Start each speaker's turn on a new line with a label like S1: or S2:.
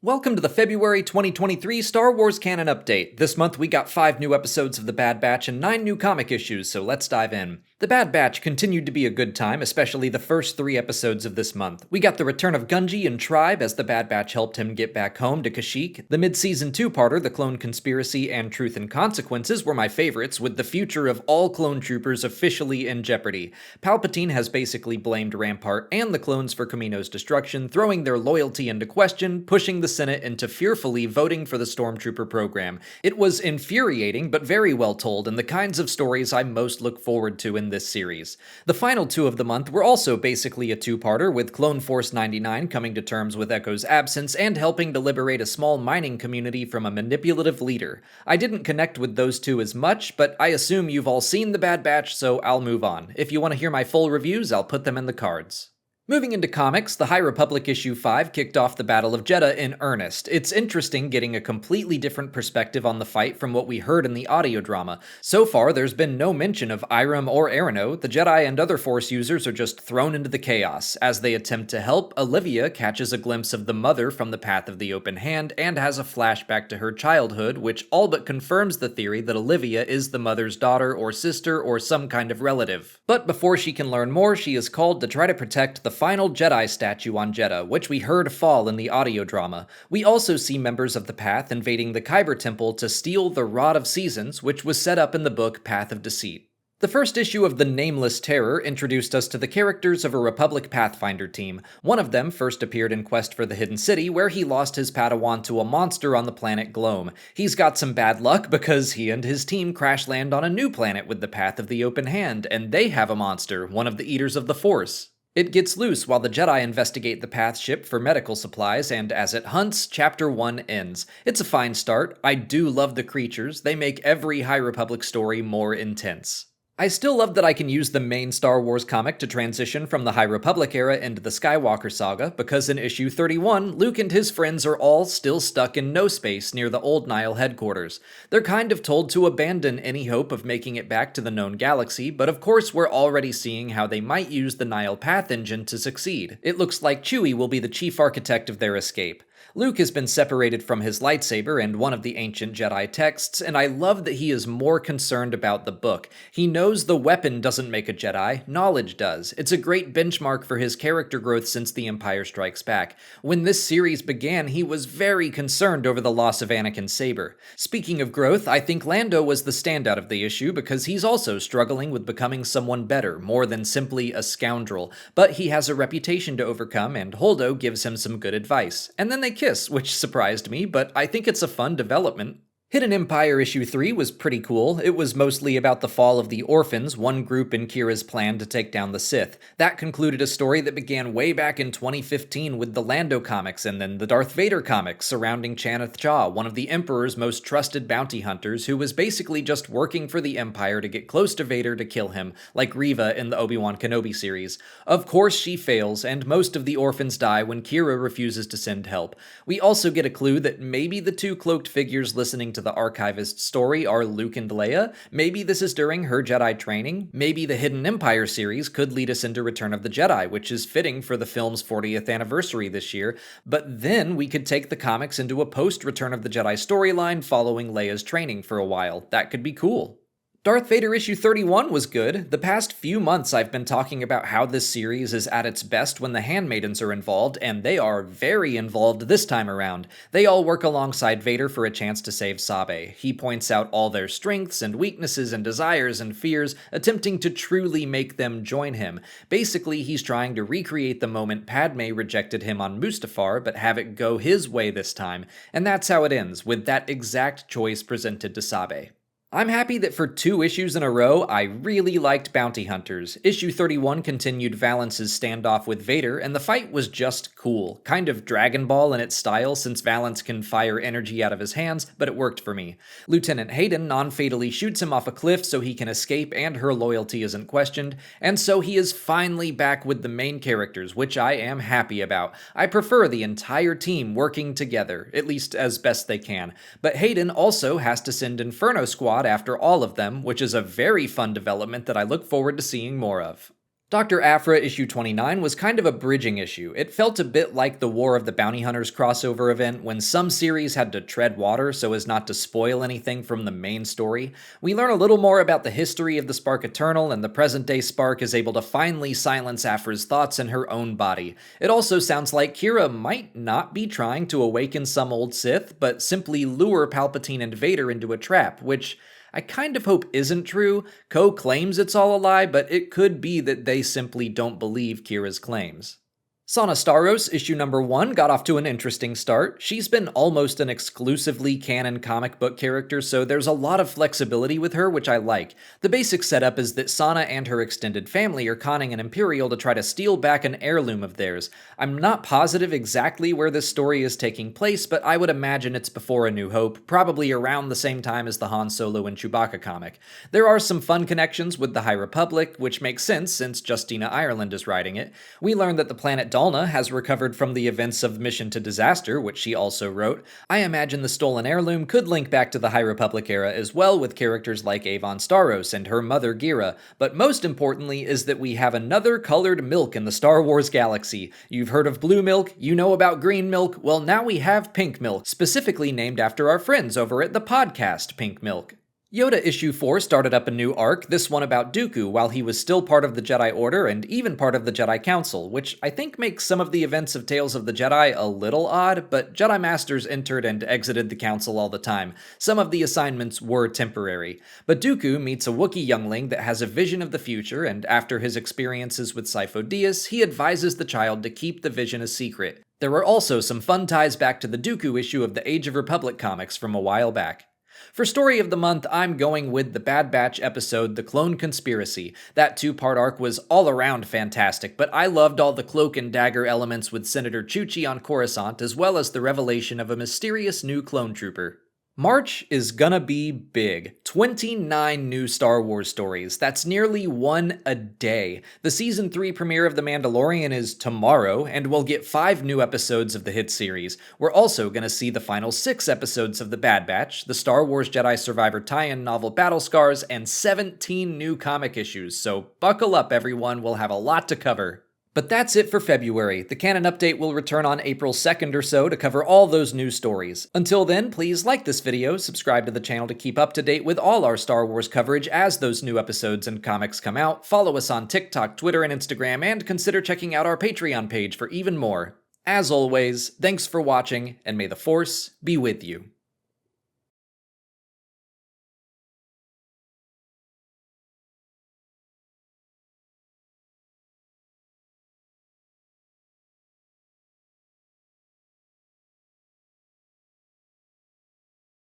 S1: Welcome to the February 2023 Star Wars Canon Update. This month we got 5 new episodes of The Bad Batch and 9 new comic issues, so let's dive in. The Bad Batch continued to be a good time, especially the first 3 episodes of this month. We got the return of Gungi and Tribe as the Bad Batch helped him get back home to Kashyyyk. The mid-season 2-parter, The Clone Conspiracy and Truth and Consequences, were my favorites, with the future of all clone troopers officially in jeopardy. Palpatine has basically blamed Rampart and the clones for Kamino's destruction, throwing their loyalty into question, pushing the Senate into fearfully voting for the Stormtrooper program. It was infuriating, but very well told, and the kinds of stories I most look forward to in this series. The final 2 of the month were also basically a 2-parter, with Clone Force 99 coming to terms with Echo's absence and helping to liberate a small mining community from a manipulative leader. I didn't connect with those 2 as much, but I assume you've all seen The Bad Batch, so I'll move on. If you want to hear my full reviews, I'll put them in the cards. Moving into comics, The High Republic issue 5 kicked off the Battle of Jedha in earnest. It's interesting getting a completely different perspective on the fight from what we heard in the audio drama. So far, there's been no mention of Irem or Arano. The Jedi and other Force users are just thrown into the chaos. As they attempt to help, Olivia catches a glimpse of the Mother from the Path of the Open Hand and has a flashback to her childhood, which all but confirms the theory that Olivia is the Mother's daughter or sister or some kind of relative. But before she can learn more, she is called to try to protect the final Jedi statue on Jedha, which we heard fall in the audio drama. We also see members of the Path invading the Kyber Temple to steal the Rod of Seasons, which was set up in the book Path of Deceit. The first issue of The Nameless Terror introduced us to the characters of a Republic Pathfinder team. One of them first appeared in Quest for the Hidden City, where he lost his Padawan to a monster on the planet Gloam. He's got some bad luck because he and his team crash land on a new planet with the Path of the Open Hand, and they have a monster, one of the Eaters of the Force. It gets loose while the Jedi investigate the Path ship for medical supplies, and as it hunts, Chapter 1 ends. It's a fine start. I do love the creatures. They make every High Republic story more intense. I still love that I can use the main Star Wars comic to transition from the High Republic era into the Skywalker saga, because in issue 31, Luke and his friends are all still stuck in no space near the Old Nile headquarters. They're kind of told to abandon any hope of making it back to the known galaxy, but of course we're already seeing how they might use the Nile Path engine to succeed. It looks like Chewie will be the chief architect of their escape. Luke has been separated from his lightsaber and one of the ancient Jedi texts, and I love that he is more concerned about the book. He knows the weapon doesn't make a Jedi, knowledge does. It's a great benchmark for his character growth since The Empire Strikes Back. When this series began, he was very concerned over the loss of Anakin's saber. Speaking of growth, I think Lando was the standout of the issue because he's also struggling with becoming someone better, more than simply a scoundrel. But he has a reputation to overcome, and Holdo gives him some good advice. And then they kiss, which surprised me, but I think it's a fun development. Hidden Empire issue 3 was pretty cool. It was mostly about the fall of the Orphans, one group in Kira's plan to take down the Sith. That concluded a story that began way back in 2015 with the Lando comics and then the Darth Vader comics surrounding Chanith Cha, one of the Emperor's most trusted bounty hunters who was basically just working for the Empire to get close to Vader to kill him, like Reva in the Obi-Wan Kenobi series. Of course she fails, and most of the orphans die when Kira refuses to send help. We also get a clue that maybe the 2 cloaked figures listening to the Archivist's story are Luke and Leia. Maybe this is during her Jedi training. Maybe the Hidden Empire series could lead us into Return of the Jedi, which is fitting for the film's 40th anniversary this year. But then we could take the comics into a post-Return of the Jedi storyline following Leia's training for a while. That could be cool. Darth Vader issue 31 was good. The past few months I've been talking about how this series is at its best when the Handmaidens are involved, and they are very involved this time around. They all work alongside Vader for a chance to save Sabe. He points out all their strengths and weaknesses and desires and fears, attempting to truly make them join him. Basically, he's trying to recreate the moment Padme rejected him on Mustafar, but have it go his way this time. And that's how it ends, with that exact choice presented to Sabe. I'm happy that for 2 issues in a row, I really liked Bounty Hunters. Issue 31 continued Valance's standoff with Vader, and the fight was just cool. Kind of Dragon Ball in its style, since Valance can fire energy out of his hands, but it worked for me. Lieutenant Hayden non-fatally shoots him off a cliff so he can escape and her loyalty isn't questioned, and so he is finally back with the main characters, which I am happy about. I prefer the entire team working together, at least as best they can. But Hayden also has to send Inferno Squad after all of them, which is a very fun development that I look forward to seeing more of. Dr. Aphra issue 29 was kind of a bridging issue. It felt a bit like the War of the Bounty Hunters crossover event when some series had to tread water so as not to spoil anything from the main story. We learn a little more about the history of the Spark Eternal, and the present-day Spark is able to finally silence Aphra's thoughts in her own body. It also sounds like Kira might not be trying to awaken some old Sith, but simply lure Palpatine and Vader into a trap, which I kind of hope isn't true. Ko claims it's all a lie, but it could be that they simply don't believe Kira's claims. Sana Starros, issue number 1, got off to an interesting start. She's been almost an exclusively canon comic book character, so there's a lot of flexibility with her, which I like. The basic setup is that Sana and her extended family are conning an Imperial to try to steal back an heirloom of theirs. I'm not positive exactly where this story is taking place, but I would imagine it's before A New Hope, probably around the same time as the Han Solo and Chewbacca comic. There are some fun connections with the High Republic, which makes sense since Justina Ireland is writing it. We learn that the planet Dalna has recovered from the events of Mission to Disaster, which she also wrote. I imagine the stolen heirloom could link back to the High Republic era as well, with characters like Avon Starros and her mother Gira, but most importantly is that we have another colored milk in the Star Wars galaxy. You've heard of blue milk, you know about green milk, well now we have pink milk, specifically named after our friends over at the podcast Pink Milk. Yoda issue 4 started up a new arc, this one about Dooku, while he was still part of the Jedi Order and even part of the Jedi Council, which I think makes some of the events of Tales of the Jedi a little odd, but Jedi Masters entered and exited the Council all the time. Some of the assignments were temporary. But Dooku meets a Wookiee youngling that has a vision of the future, and after his experiences with Sifo Dyas, he advises the child to keep the vision a secret. There were also some fun ties back to the Dooku issue of the Age of Republic comics from a while back. For Story of the Month, I'm going with the Bad Batch episode, The Clone Conspiracy. That two-part arc was all around fantastic, but I loved all the cloak and dagger elements with Senator Chuchi on Coruscant, as well as the revelation of a mysterious new clone trooper. March is gonna be big. 29 new Star Wars stories. That's nearly one a day. The Season 3 premiere of The Mandalorian is tomorrow, and we'll get 5 new episodes of the hit series. We're also gonna see the final 6 episodes of The Bad Batch, the Star Wars Jedi Survivor tie-in novel Battle Scars, and 17 new comic issues, so buckle up everyone, we'll have a lot to cover. But that's it for February. The Canon Update will return on April 2nd or so to cover all those new stories. Until then, please like this video, subscribe to the channel to keep up to date with all our Star Wars coverage as those new episodes and comics come out, follow us on TikTok, Twitter, and Instagram, and consider checking out our Patreon page for even more. As always, thanks for watching, and may the Force be with you.